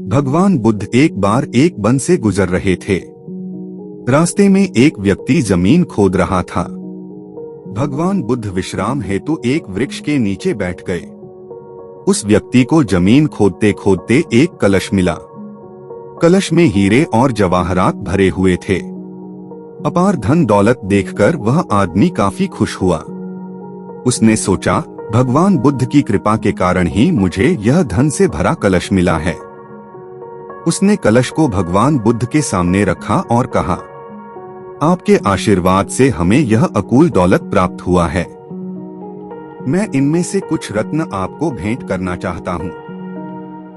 भगवान बुद्ध एक बार एक वन से गुजर रहे थे। रास्ते में एक व्यक्ति जमीन खोद रहा था। भगवान बुद्ध विश्राम हेतु एक वृक्ष के नीचे बैठ गए। उस व्यक्ति को जमीन खोदते खोदते एक कलश मिला। कलश में हीरे और जवाहरात भरे हुए थे। अपार धन दौलत देखकर वह आदमी काफी खुश हुआ। उसने सोचा, भगवान बुद्ध की कृपा के कारण ही मुझे यह धन से भरा कलश मिला है। उसने कलश को भगवान बुद्ध के सामने रखा और कहा, आपके आशीर्वाद से हमें यह अकूल दौलत प्राप्त हुआ है। मैं इनमें से कुछ रत्न आपको भेंट करना चाहता हूँ।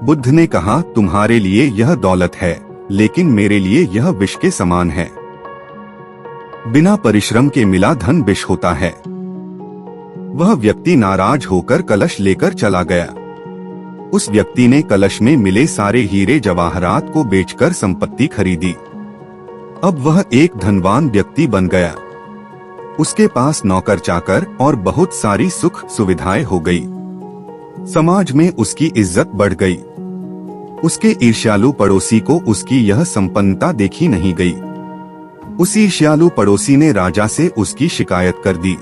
बुद्ध ने कहा, तुम्हारे लिए यह दौलत है, लेकिन मेरे लिए यह विष के समान है। बिना परिश्रम के मिला धन विष होता है। वह व्यक्ति नाराज होकर कलश लेकर चला गया। उस व्यक्ति ने कलश में मिले सारे हीरे जवाहरात को बेचकर संपत्ति खरीदी। अब वह एक धनवान व्यक्ति बन गया। उसके पास नौकर चाकर और बहुत सारी सुख सुविधाएं हो गई। समाज में उसकी इज्जत बढ़ गई। उसके ईर्ष्यालु पड़ोसी को उसकी यह संपन्नता देखी नहीं गई। उस ईर्ष्यालु पड़ोसी ने राजा से उसकी शिकायत कर दी।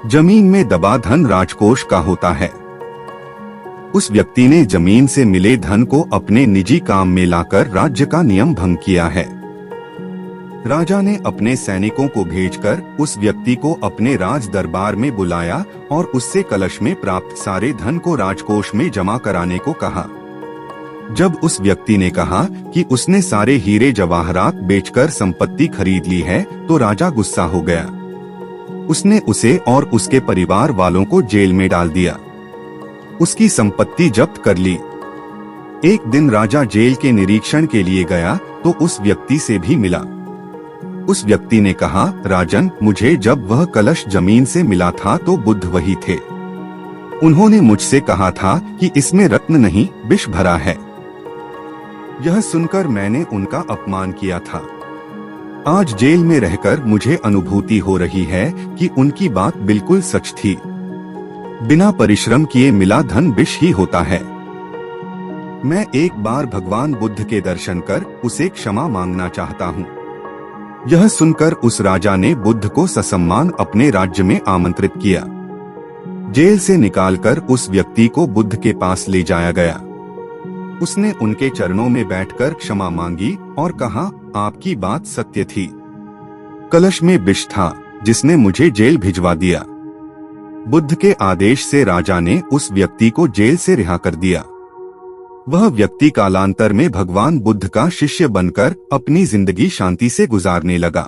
जमीन में दबा धन राजकोष का होता है। उस व्यक्ति ने जमीन से मिले धन को अपने निजी काम में लाकर राज्य का नियम भंग किया है। राजा ने अपने सैनिकों को भेजकर उस व्यक्ति को अपने राज दरबार में बुलाया और उससे कलश में प्राप्त सारे धन को राजकोष में जमा कराने को कहा। जब उस व्यक्ति ने कहा कि उसने सारे हीरे जवाहरात बेचकर संपत्ति खरीद ली है, तो राजा गुस्सा हो गया। उसने उसे और उसके परिवार वालों को जेल में डाल दिया। उसकी संपत्ति जब्त कर ली। एक दिन राजा जेल के निरीक्षण के लिए गया तो उस व्यक्ति से भी मिला। उस व्यक्ति ने कहा, राजन, मुझे जब वह कलश जमीन से मिला था तो बुद्ध वही थे। उन्होंने मुझसे कहा था कि इसमें रत्न नहीं विष भरा है। यह सुनकर मैंने उनका अपमान किया था। आज जेल में रहकर मुझे अनुभूति हो रही है कि उनकी बात बिल्कुल सच थी। बिना परिश्रम किए मिला धन विष ही होता है। मैं एक बार भगवान बुद्ध के दर्शन कर उसे क्षमा मांगना चाहता हूँ। यह सुनकर उस राजा ने बुद्ध को ससम्मान अपने राज्य में आमंत्रित किया। जेल से निकालकर उस व्यक्ति को बुद्ध के पास ले जाया गया। उसने उनके चरणों में बैठकर क्षमा मांगी और कहा, आपकी बात सत्य थी। कलश में विष था जिसने मुझे जेल भिजवा दिया। बुद्ध के आदेश से राजा ने उस व्यक्ति को जेल से रिहा कर दिया। वह व्यक्ति कालांतर में भगवान बुद्ध का शिष्य बनकर अपनी जिंदगी शांति से गुजारने लगा।